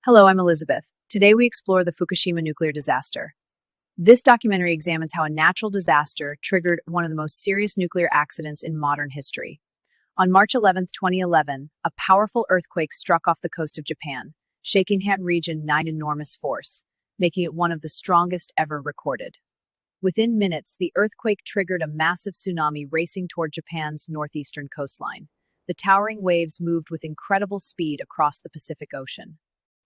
Hello, I'm Elizabeth. Today we explore the Fukushima nuclear disaster. This documentary examines how a natural disaster triggered one of the most serious nuclear accidents in modern history. On March 11, 2011, a powerful earthquake struck off the coast of Japan, shaking the region with enormous force, making it one of the strongest ever recorded. Within minutes, the earthquake triggered a massive tsunami racing toward Japan's northeastern coastline. The towering waves moved with incredible speed across the Pacific Ocean.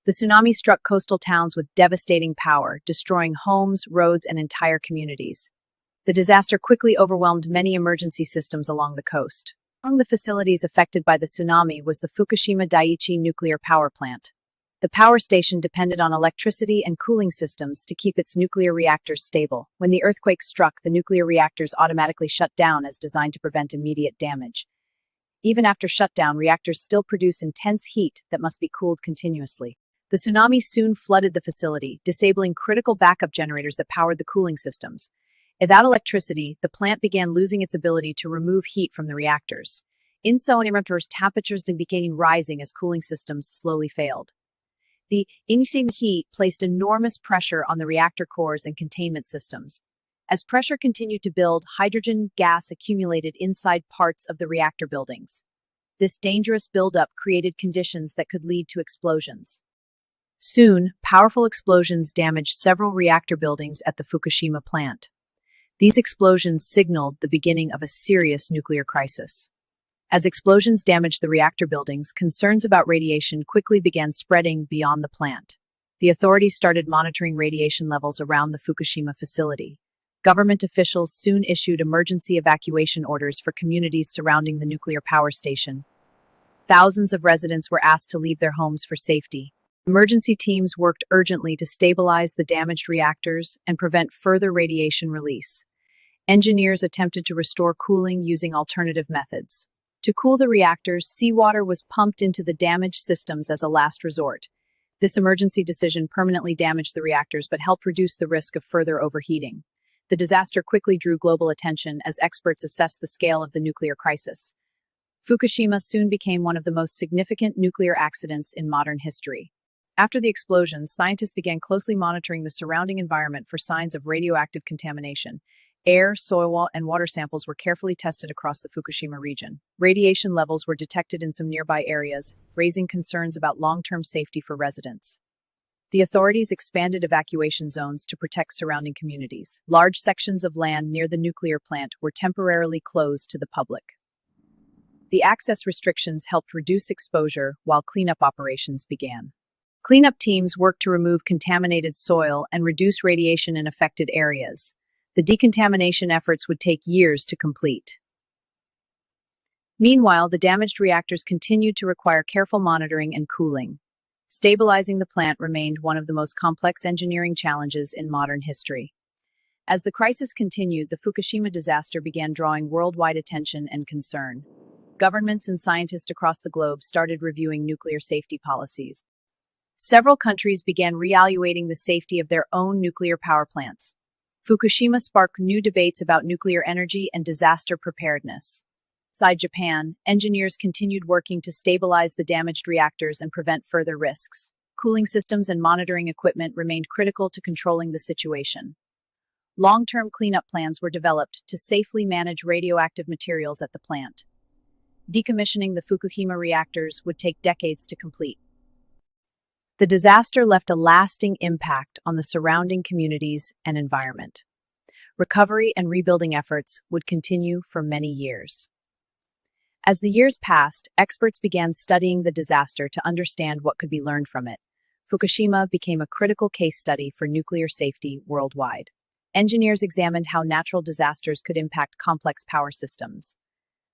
The tsunami struck coastal towns with devastating power, destroying homes, roads, and entire communities. The disaster quickly overwhelmed many emergency systems along the coast. Among the facilities affected by the tsunami was the Fukushima Daiichi nuclear power plant. The power station depended on electricity and cooling systems to keep its nuclear reactors stable. When the earthquake struck, the nuclear reactors automatically shut down as designed to prevent immediate damage. Even after shutdown, reactors still produce intense heat that must be cooled continuously. The tsunami soon flooded the facility, disabling critical backup generators that powered the cooling systems. Without electricity, the plant began losing its ability to remove heat from the reactors. Temperatures began rising as cooling systems slowly failed. The increasing heat placed enormous pressure on the reactor cores and containment systems. As pressure continued to build, hydrogen gas accumulated inside parts of the reactor buildings. This dangerous buildup created conditions that could lead to explosions. Soon, powerful explosions damaged several reactor buildings at the Fukushima plant. These explosions signaled the beginning of a serious nuclear crisis. As explosions damaged the reactor buildings, concerns about radiation quickly began spreading beyond the plant. The authorities started monitoring radiation levels around the Fukushima facility. Government officials soon issued emergency evacuation orders for communities surrounding the nuclear power station. Thousands of residents were asked to leave their homes for safety. Emergency teams worked urgently to stabilize the damaged reactors and prevent further radiation release. Engineers attempted to restore cooling using alternative methods. To cool the reactors, seawater was pumped into the damaged systems as a last resort. This emergency decision permanently damaged the reactors but helped reduce the risk of further overheating. The disaster quickly drew global attention as experts assessed the scale of the nuclear crisis. Fukushima soon became one of the most significant nuclear accidents in modern history. After the explosions, scientists began closely monitoring the surrounding environment for signs of radioactive contamination. Air, soil, and water samples were carefully tested across the Fukushima region. Radiation levels were detected in some nearby areas, raising concerns about long-term safety for residents. The authorities expanded evacuation zones to protect surrounding communities. Large sections of land near the nuclear plant were temporarily closed to the public. The access restrictions helped reduce exposure while cleanup operations began. Cleanup teams worked to remove contaminated soil and reduce radiation in affected areas. The decontamination efforts would take years to complete. Meanwhile, the damaged reactors continued to require careful monitoring and cooling. Stabilizing the plant remained one of the most complex engineering challenges in modern history. As the crisis continued, the Fukushima disaster began drawing worldwide attention and concern. Governments and scientists across the globe started reviewing nuclear safety policies. Several countries began reevaluating the safety of their own nuclear power plants. Fukushima sparked new debates about nuclear energy and disaster preparedness. Inside Japan, engineers continued working to stabilize the damaged reactors and prevent further risks. Cooling systems and monitoring equipment remained critical to controlling the situation. Long-term cleanup plans were developed to safely manage radioactive materials at the plant. Decommissioning the Fukushima reactors would take decades to complete. The disaster left a lasting impact on the surrounding communities and environment. Recovery and rebuilding efforts would continue for many years. As the years passed, experts began studying the disaster to understand what could be learned from it. Fukushima became a critical case study for nuclear safety worldwide. Engineers examined how natural disasters could impact complex power systems.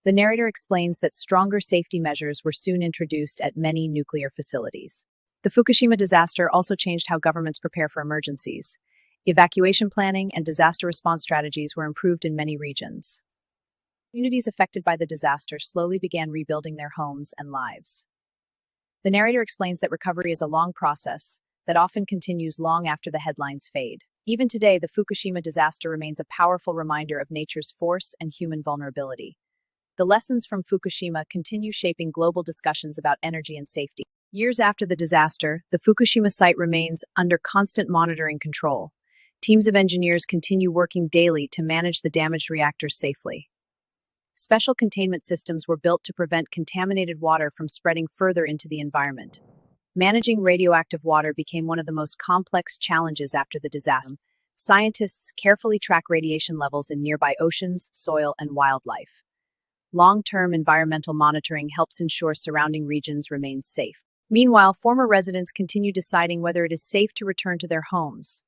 The narrator explains that stronger safety measures were soon introduced at many nuclear facilities. The Fukushima disaster also changed how governments prepare for emergencies. Evacuation planning and disaster response strategies were improved in many regions. Communities affected by the disaster slowly began rebuilding their homes and lives. The narrator explains that recovery is a long process that often continues long after the headlines fade. Even today, the Fukushima disaster remains a powerful reminder of nature's force and human vulnerability. The lessons from Fukushima continue shaping global discussions about energy and safety. Years after the disaster, the Fukushima site remains under constant monitoring control. Teams of engineers continue working daily to manage the damaged reactors safely. Special containment systems were built to prevent contaminated water from spreading further into the environment. Managing radioactive water became one of the most complex challenges after the disaster. Scientists carefully track radiation levels in nearby oceans, soil, and wildlife. Long-term environmental monitoring helps ensure surrounding regions remain safe. Meanwhile, former residents continue deciding whether it is safe to return to their homes.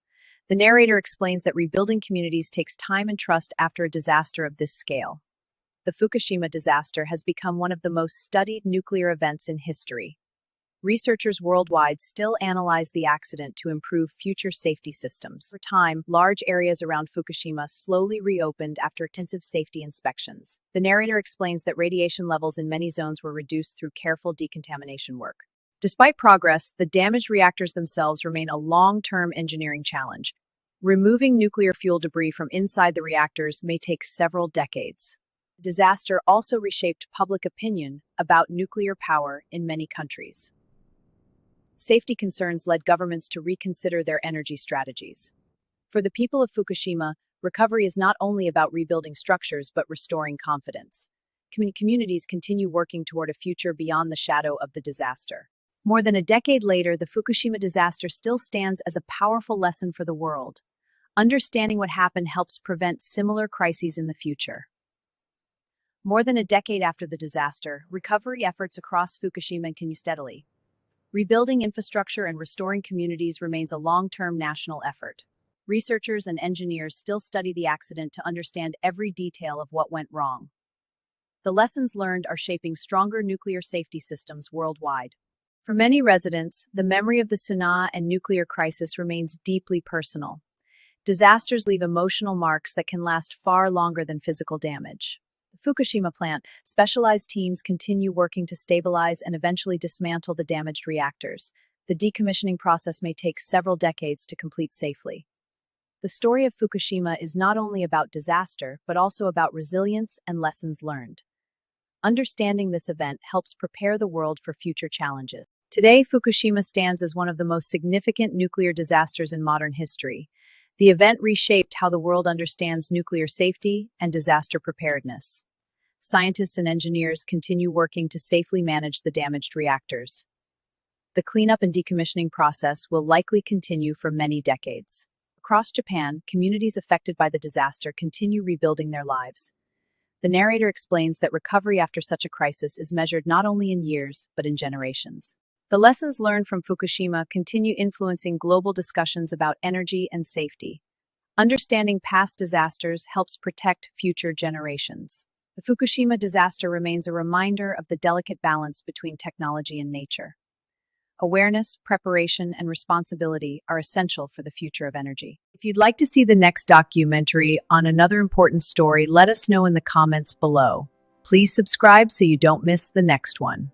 The narrator explains that rebuilding communities takes time and trust after a disaster of this scale. The Fukushima disaster has become one of the most studied nuclear events in history. Researchers worldwide still analyze the accident to improve future safety systems. Over time, large areas around Fukushima slowly reopened after intensive safety inspections. The narrator explains that radiation levels in many zones were reduced through careful decontamination work. Despite progress, the damaged reactors themselves remain a long-term engineering challenge. Removing nuclear fuel debris from inside the reactors may take several decades. The disaster also reshaped public opinion about nuclear power in many countries. Safety concerns led governments to reconsider their energy strategies. For the people of Fukushima, recovery is not only about rebuilding structures but restoring confidence. Communities continue working toward a future beyond the shadow of the disaster. More than a decade later, the Fukushima disaster still stands as a powerful lesson for the world. Understanding what happened helps prevent similar crises in the future. More than a decade after the disaster, recovery efforts across Fukushima continue steadily. Rebuilding infrastructure and restoring communities remains a long-term national effort. Researchers and engineers still study the accident to understand every detail of what went wrong. The lessons learned are shaping stronger nuclear safety systems worldwide. For many residents, the memory of the tsunami and nuclear crisis remains deeply personal. Disasters leave emotional marks that can last far longer than physical damage. The Fukushima plant, specialized teams continue working to stabilize and eventually dismantle the damaged reactors. The decommissioning process may take several decades to complete safely. The story of Fukushima is not only about disaster, but also about resilience and lessons learned. Understanding this event helps prepare the world for future challenges. Today, Fukushima stands as one of the most significant nuclear disasters in modern history. The event reshaped how the world understands nuclear safety and disaster preparedness. Scientists and engineers continue working to safely manage the damaged reactors. The cleanup and decommissioning process will likely continue for many decades. Across Japan, communities affected by the disaster continue rebuilding their lives. The narrator explains that recovery after such a crisis is measured not only in years, but in generations. The lessons learned from Fukushima continue influencing global discussions about energy and safety. Understanding past disasters helps protect future generations. The Fukushima disaster remains a reminder of the delicate balance between technology and nature. Awareness, preparation, and responsibility are essential for the future of energy. If you'd like to see the next documentary on another important story, let us know in the comments below. Please subscribe so you don't miss the next one.